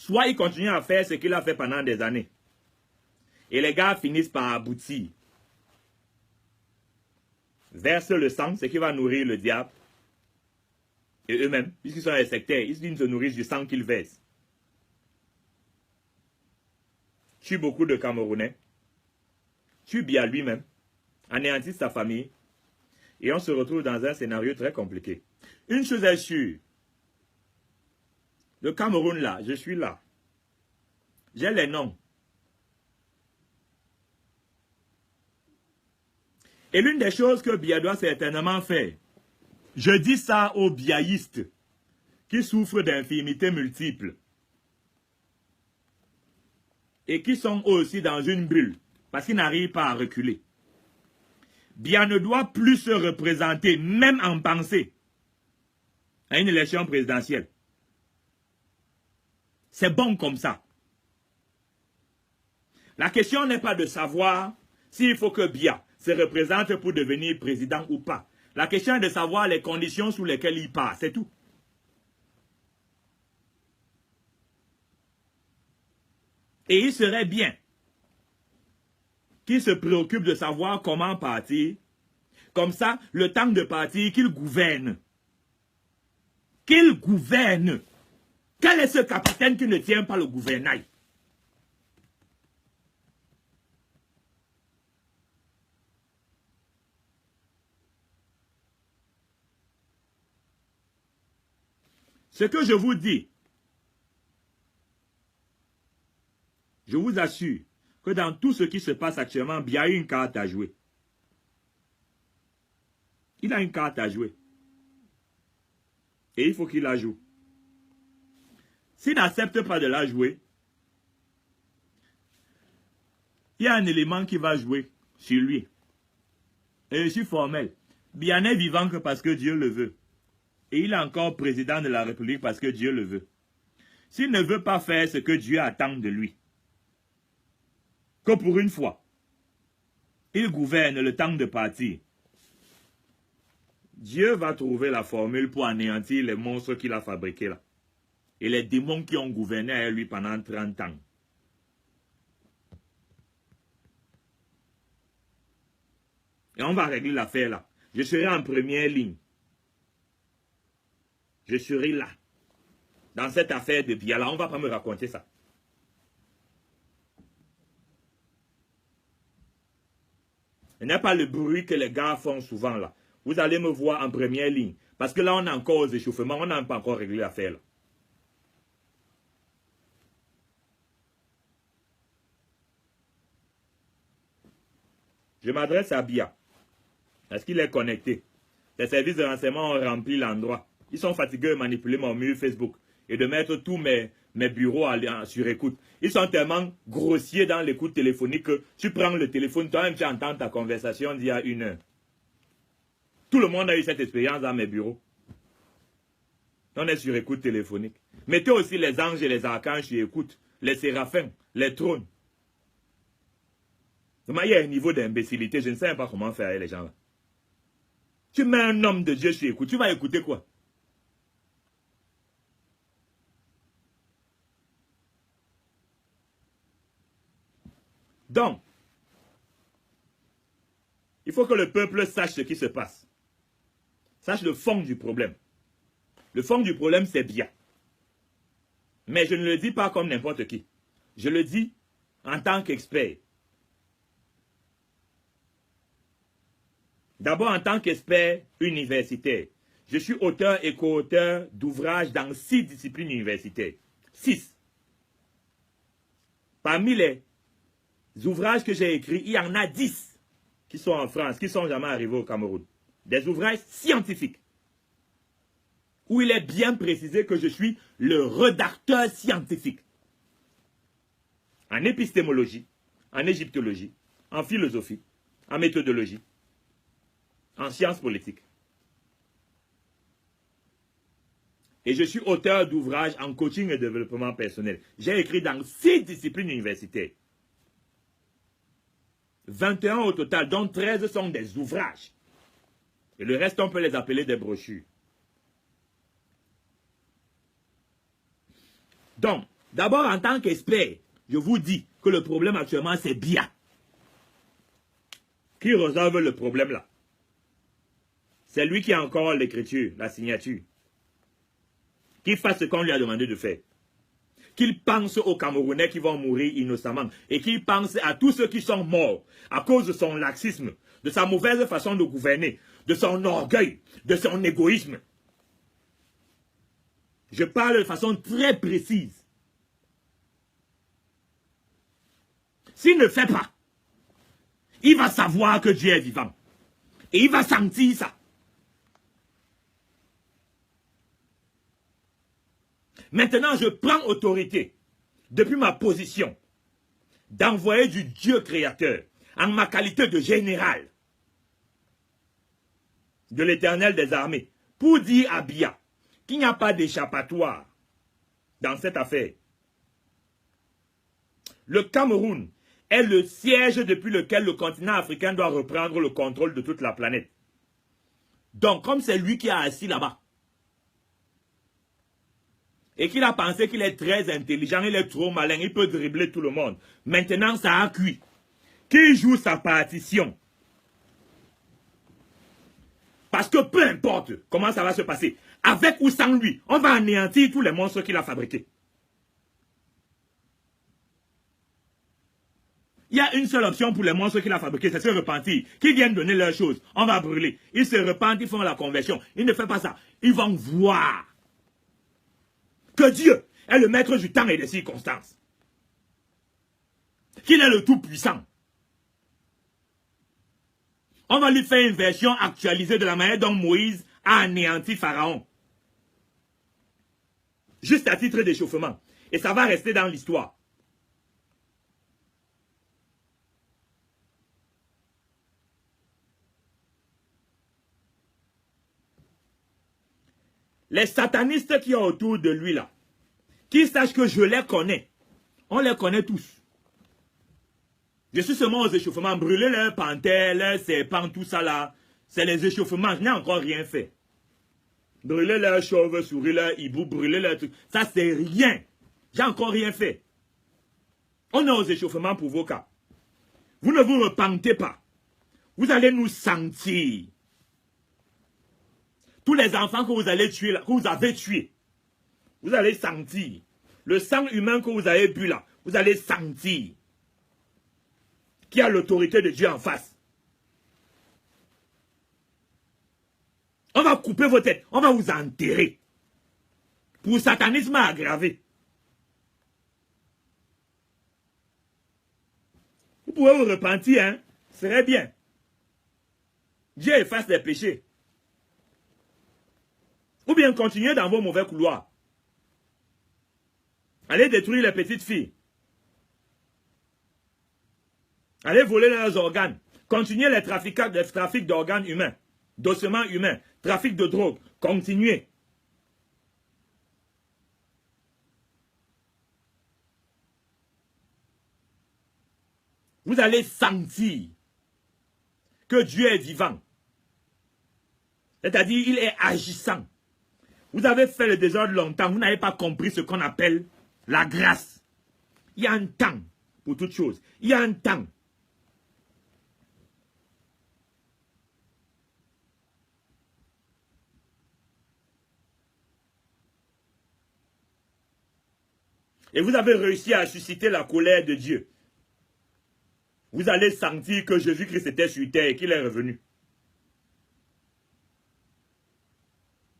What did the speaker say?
soit il continue à faire ce qu'il a fait pendant des années. Et les gars finissent par aboutir. Verse le sang, ce qui va nourrir le diable. Et eux-mêmes, puisqu'ils sont des sectaires, ils se nourrissent du sang qu'ils versent. Tue beaucoup de Camerounais. Tue Biya lui-même. Anéantissent sa famille. Et on se retrouve dans un scénario très compliqué. Une chose est sûre. Le Cameroun là, je suis là. J'ai les noms. Et l'une des choses que Biya doit certainement faire, je dis ça aux biaïstes qui souffrent d'infirmités multiples et qui sont eux aussi dans une bulle parce qu'ils n'arrivent pas à reculer. Biya ne doit plus se représenter, même en pensée, à une élection présidentielle. C'est bon comme ça. La question n'est pas de savoir s'il faut que Biya se représente pour devenir président ou pas. La question est de savoir les conditions sous lesquelles il part, c'est tout. Et il serait bien qu'il se préoccupe de savoir comment partir. Comme ça, le temps de partir, qu'il gouverne. Qu'il gouverne. Quel est ce capitaine qui ne tient pas le gouvernail? Ce que je vous dis, je vous assure que dans tout ce qui se passe actuellement, Biya a une carte à jouer. Il a une carte à jouer. Et il faut qu'il la joue. S'il n'accepte pas de la jouer, il y a un élément qui va jouer sur lui. Et je suis formel. Biya n'est vivant que parce que Dieu le veut. Et il est encore président de la République parce que Dieu le veut. S'il ne veut pas faire ce que Dieu attend de lui, que pour une fois, il gouverne le temps de partir, Dieu va trouver la formule pour anéantir les monstres qu'il a fabriqués là. Et les démons qui ont gouverné avec lui pendant 30 ans. Et on va régler l'affaire là. Je serai en première ligne. Je serai là. Dans cette affaire de Biya là, on ne va pas me raconter ça. Ce n'est pas le bruit que les gars font souvent là. Vous allez me voir en première ligne. Parce que là, on est encore aux échauffements. On n'a pas encore réglé l'affaire là. Je m'adresse à Biya. Est-ce qu'il est connecté? Les services de renseignement ont rempli l'endroit. Ils sont fatigués de manipuler mon mur Facebook et de mettre tous mes bureaux sur écoute. Ils sont tellement grossiers dans l'écoute téléphonique que tu prends le téléphone, toi-même tu entends ta conversation d'il y a 1 heure. Tout le monde a eu cette expérience dans mes bureaux. On est sur écoute téléphonique. Mettez aussi les anges et les archanges sur écoute, les séraphins, les trônes. Il y a un niveau d'imbécilité, je ne sais pas comment faire avec les gens là. Tu mets un homme de Dieu sur écoute, tu vas écouter quoi? Donc, il faut que le peuple sache ce qui se passe. Sache le fond du problème. Le fond du problème, c'est Biya. Mais je ne le dis pas comme n'importe qui. Je le dis en tant qu'expert. D'abord en tant qu'expert universitaire. Je suis auteur et co-auteur d'ouvrages dans 6 disciplines universitaires. 6. Parmi les ouvrages que j'ai écrits, il y en a 10 qui sont en France, qui ne sont jamais arrivés au Cameroun. Des ouvrages scientifiques. Où il est bien précisé que je suis le rédacteur scientifique. En épistémologie, en égyptologie, en philosophie, en méthodologie, en sciences politiques. Et je suis auteur d'ouvrages en coaching et développement personnel. J'ai écrit dans 6 disciplines universitaires. 21 au total, dont 13 sont des ouvrages. Et le reste, on peut les appeler des brochures. Donc, D'abord, en tant qu'expert, je vous dis que le problème actuellement, c'est Biya. Qui résolve le problème là? C'est lui qui a encore l'écriture, la signature. Qu'il fasse ce qu'on lui a demandé de faire. Qu'il pense aux Camerounais qui vont mourir innocemment. Et qu'il pense à tous ceux qui sont morts à cause de son laxisme, de sa mauvaise façon de gouverner, de son orgueil, de son égoïsme. Je parle de façon très précise. S'il ne fait pas, il va savoir que Dieu est vivant. Et il va sentir ça. Maintenant, je prends autorité, depuis ma position, d'envoyer du Dieu créateur, en ma qualité de général, de l'Éternel des armées, pour dire à Biya qu'il n'y a pas d'échappatoire dans cette affaire. Le Cameroun est le siège depuis lequel le continent africain doit reprendre le contrôle de toute la planète. Donc, comme c'est lui qui est assis là-bas, et qu'il a pensé qu'il est très intelligent, il est trop malin, il peut dribbler tout le monde. Maintenant, ça a cuit. Qu'il joue sa partition. Parce que peu importe comment ça va se passer, avec ou sans lui, on va anéantir tous les monstres qu'il a fabriqués. Il y a une seule option pour les monstres qu'il a fabriqués, c'est se repentir. Qu'ils viennent donner leurs choses, on va brûler. Ils se repentent, ils font la conversion. Ils ne font pas ça. Ils vont voir que Dieu est le maître du temps et des circonstances. Qu'il est le tout-puissant. On va lui faire une version actualisée de la manière dont Moïse a anéanti Pharaon. Juste à titre d'échauffement. Et ça va rester dans l'histoire. Les satanistes qui sont autour de lui là, qu'ils sachent que je les connais. On les connaît tous. Je suis seulement aux échauffements. Brûler leurs panthères, leurs serpents, tout ça là. C'est les échauffements. Je n'ai encore rien fait. Brûler leurs chauves-souris, leurs hiboux, brûler leurs trucs. Ça c'est rien. J'ai encore rien fait. On est aux échauffements pour vos cas. Vous ne vous repentez pas. Vous allez nous sentir. Tous les enfants que vous allez tuer là, que vous avez tués, vous allez sentir. Le sang humain que vous avez bu là, vous allez sentir qu'il y a l'autorité de Dieu en face. On va couper vos têtes, on va vous enterrer. Pour satanisme aggravé. Vous pouvez vous repentir, hein? Ce serait bien. Dieu efface les péchés. Ou bien continuez dans vos mauvais couloirs. Allez détruire les petites filles. Allez voler leurs organes. Continuez les trafics d'organes humains, d'ossements humains, trafic de drogue. Continuez. Vous allez sentir que Dieu est vivant. C'est-à-dire, il est agissant. Vous avez fait le désordre longtemps, vous n'avez pas compris ce qu'on appelle la grâce. Il y a un temps pour toute chose. Il y a un temps. Et vous avez réussi à susciter la colère de Dieu. Vous allez sentir que Jésus-Christ était sur terre et qu'il est revenu.